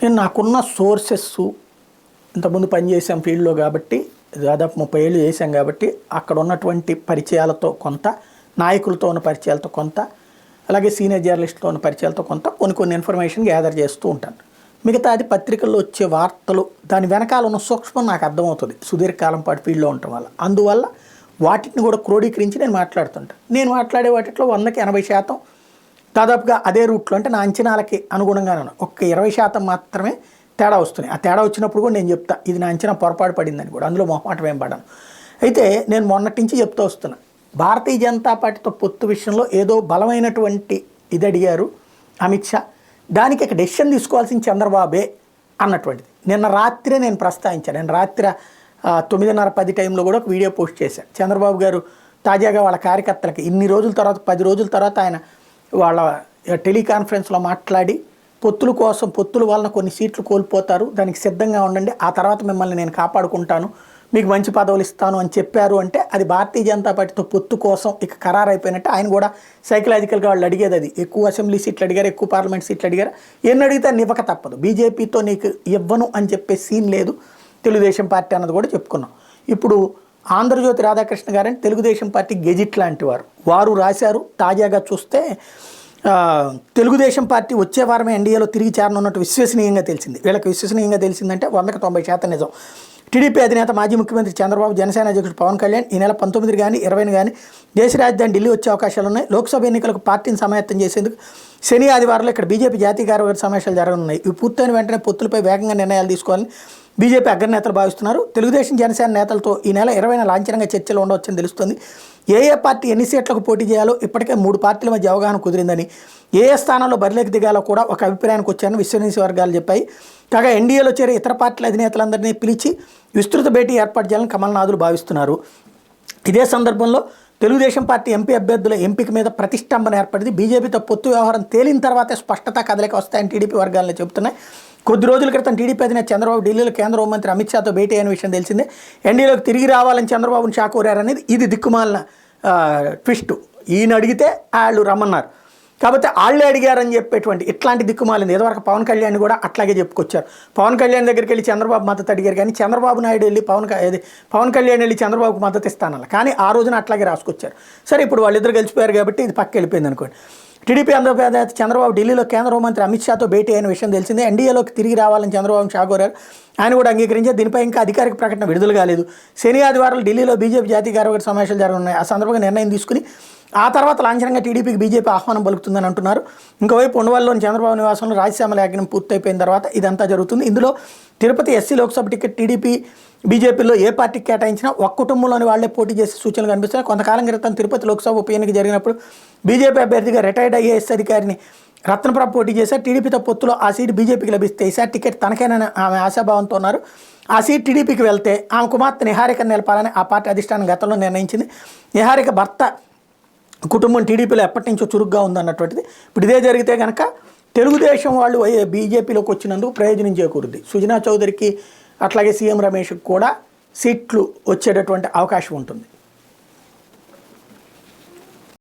నేను నాకున్న సోర్సెస్ ఇంతకుముందు పనిచేసాం ఫీల్డ్లో కాబట్టి దాదాపు 30 ఏళ్ళు చేశాం కాబట్టి అక్కడ ఉన్నటువంటి పరిచయాలతో కొంత, నాయకులతో ఉన్న పరిచయాలతో కొంత, అలాగే సీనియర్ జర్నలిస్టులతో ఉన్న పరిచయాలతో కొంత కొన్ని ఇన్ఫర్మేషన్ గ్యాదర్ చేస్తూ ఉంటాను. మిగతాది పత్రికల్లో వచ్చే వార్తలు దాని వెనకాల ఉన్న సూక్ష్మం నాకు అర్థమవుతుంది సుదీర్ఘకాలం పాటు ఫీల్డ్లో ఉండటం వల్ల. అందువల్ల వాటిని కూడా క్రోడీకరించి నేను మాట్లాడుతుంటాను. నేను మాట్లాడే వాటిలో 100కి 80% దాదాపుగా అదే రూట్లో, అంటే నా అంచనాలకి అనుగుణంగానే ఉన్నాయి. ఒక్క 20% మాత్రమే తేడా వస్తున్నాయి. ఆ తేడా వచ్చినప్పుడు కూడా నేను చెప్తా ఇది నా అంచనా పొరపాటు పడిందని కూడా, అందులో మొహమాటం ఏం పడను. అయితే నేను మొన్నటి నుంచి చెప్తూ వస్తున్నా, భారతీయ జనతా పార్టీతో పొత్తు విషయంలో ఏదో బలమైనటువంటి ఇది అడిగారు అమిత్ షా, దానికి ఇక డెసిషన్ తీసుకోవాల్సిన చంద్రబాబే అన్నటువంటిది నిన్న రాత్రే నేను ప్రస్తావించాను. నేను రాత్రి 9:30-10 టైంలో కూడా ఒక వీడియో పోస్ట్ చేశాను. చంద్రబాబు గారు తాజాగా వాళ్ళ కార్యకర్తలకి ఇన్ని రోజుల తర్వాత 10 రోజుల తర్వాత ఆయన వాళ్ళ టెలికాన్ఫరెన్స్లో మాట్లాడి పొత్తుల వలన కొన్ని సీట్లు కోల్పోతారు, దానికి సిద్ధంగా ఉండండి, ఆ తర్వాత మిమ్మల్ని నేను కాపాడుకుంటాను, మీకు మంచి పదవులు ఇస్తాను అని చెప్పారు. అంటే అది భారతీయ జనతా పార్టీతో పొత్తు కోసం ఇక ఖరారు అయిపోయినట్టు. ఆయన కూడా సైకలాజికల్గా వాళ్ళు అడిగేది అది, ఎక్కువ అసెంబ్లీ సీట్లు అడిగారు, ఎక్కువ పార్లమెంట్ సీట్లు అడిగారు, ఎన్ని అడిగితే ఇవ్వక తప్పదు, బీజేపీతో నీకు ఇవ్వను అని చెప్పే సీన్ లేదు తెలుగుదేశం పార్టీ అన్నది కూడా చెప్పుకున్నాం. ఇప్పుడు ఆంధ్రజ్యోతి రాధాకృష్ణ గారని తెలుగుదేశం పార్టీ గెజిట్ లాంటి వారు రాశారు. తాజాగా చూస్తే తెలుగుదేశం పార్టీ వచ్చే వారమే ఎన్డీఏలో తిరిగి చేరనున్నట్టు విశ్వసనీయంగా తెలిసింది. వీళ్ళకి విశ్వసనీయంగా తెలిసిందంటే 100కి 90% నిజం. టీడీపీ అధినేత మాజీ ముఖ్యమంత్రి చంద్రబాబు, జనసేన అధ్యక్షుడు పవన్ కళ్యాణ్ ఈ నెల 19 కానీ 20 కానీ దేశ రాజధాని ఢిల్లీ వచ్చే అవకాశాలు ఉన్నాయి. లోక్సభ ఎన్నికలకు పార్టీని సమాయత్తం చేసేందుకు శని ఆదివారంలో ఇక్కడ బీజేపీ జాతీయ కార్యవర్గ సమావేశాలు జరగనున్నాయి. ఇవి పూర్తయిన వెంటనే పొత్తులపై వేగంగా నిర్ణయాలు తీసుకోవాలని బీజేపీ అగ్రనేతలు భావిస్తున్నారు. తెలుగుదేశం జనసేన నేతలతో ఈ నెల 20న లాంఛనంగా చర్చలు ఉండవచ్చని తెలుస్తుంది. ఏ పార్టీ ఎన్ని సీట్లకు పోటీ చేయాలో ఇప్పటికే 3 పార్టీల మధ్య అవగాహన కుదిరిందని, ఏ స్థానంలో బరిలోకి దిగాలో కూడా ఒక అభిప్రాయానికి వచ్చారని విశ్వసనీయ వర్గాలు చెప్పాయి. కాగా ఎన్డీఏలో చేరే ఇతర పార్టీల అధినేతలందరినీ పిలిచి విస్తృత భేటీ ఏర్పాటు చేయాలని కమల్నాథులు భావిస్తున్నారు. ఇదే సందర్భంలో తెలుగుదేశం పార్టీ ఎంపీ అభ్యర్థుల ఎంపిక మీద ప్రతిష్టంభన ఏర్పడింది. బీజేపీతో పొత్తు వ్యవహారం తేలిన తర్వాతే స్పష్టత కదలిక వస్తాయని టీడీపీ వర్గాలను చెబుతున్నాయి. కొద్ది రోజుల క్రితం టీడీపీ అధినేత చంద్రబాబు ఢిల్లీలో కేంద్ర హోంమంత్రి అమిత్ షాతో భేటీ అయిన విషయం తెలిసిందే. ఎన్డీఏలోకి తిరిగి రావాలని చంద్రబాబును షా కోరారనేది ఇది దిక్కుమాలిన ట్విస్ట్. ఈయన అడిగితే వాళ్ళు రమ్మన్నారు కాబట్టి వాళ్ళే అడిగారని చెప్పేటువంటి ఇట్లాంటి దిక్కుమాలింది. ఇదివరకు పవన్ కళ్యాణ్ కూడా అట్లాగే చెప్పుకొచ్చారు. పవన్ కళ్యాణ్ దగ్గరికి వెళ్ళి చంద్రబాబు మద్దతు అడిగారు, కానీ చంద్రబాబు నాయుడు వెళ్ళి పవన్ కళ్యాణ్ వెళ్ళి చంద్రబాబుకు మద్దతు ఇస్తానల్ల, కానీ ఆ రోజున అట్లాగే రాసుకొచ్చారు. సరే ఇప్పుడు వాళ్ళిద్దరు కలిసిపోయారు కాబట్టి ఇది పక్క వెళ్ళిపోయింది అనుకోండి. టీడీపీ ఆంధ్రప్రదేశ్ చంద్రబాబు ఢిల్లీలో కేంద్ర హోంమంత్రి అమిత్ షాతో భేటీ అయిన విషయం తెలిసిందే. ఎన్డీఏలోకి తిరిగి రావాలని చంద్రబాబు షా కోరారు. ఆయన కూడా అంగీకరించారు. దీనిపై ఇంకా అధికారిక ప్రకటన విడుదల కాలేదు. శని ఆదివారాలు ఢిల్లీలో బీజేపీ జాతీయ కార్యవర్గ సమావేశాలు జరగనున్నాయి. ఆ సందర్భంగా నిర్ణయం తీసుకుని ఆ తర్వాత లాంఛనంగా టీడీపీకి బీజేపీ ఆహ్వానం పలుకుతుందని అంటున్నారు. ఇంకోవైపు ఉండవల్లిలోని చంద్రబాబు నివాసంలో రాజ్యసభ లేఖనం పూర్తయిపోయిన తర్వాత ఇదంతా జరుగుతుంది. ఇందులో Tirupati SC Lok Sabha ticket TDP బీజేపీలో ఏ పార్టీకి కేటాయించినా ఒక కుటుంబంలోని వాళ్లే పోటీ చేసే సూచనలు కనిపిస్తున్నాయి. కొంతకాలం క్రితం తిరుపతి లోక్సభ ఉప ఎన్నిక జరిగినప్పుడు బీజేపీ అభ్యర్థిగా రిటైర్డ్ ఐఏఎస్ అధికారిని రత్నప్రభ పోటీ చేశారు. టీడీపీతో పొత్తులో ఆ సీటు బీజేపీకి లభిస్తే ఈసారి టికెట్ తనకైనా ఆమె ఆశాభావంతో ఉన్నారు. ఆ సీట్ టీడీపీకి వెళ్తే ఆమె కుమార్తె నిహారికను నిలపాలని ఆ పార్టీ అధిష్టానం గతంలో నిర్ణయించింది. నిహారిక భర్త కుటుంబం టీడీపీలో ఎప్పటి నుంచో చురుగ్గా ఉందన్నటువంటిది. ఇప్పుడు ఇదే జరిగితే కనుక తెలుగుదేశం వాళ్ళు బీజేపీలోకి వచ్చినందుకు ప్రయోజనం చేకూరుద్ది. సుజనా చౌదరికి అట్లాగే సీఎం రమేష్కి కూడా సీట్లు వచ్చేటటువంటి అవకాశం ఉంటుంది.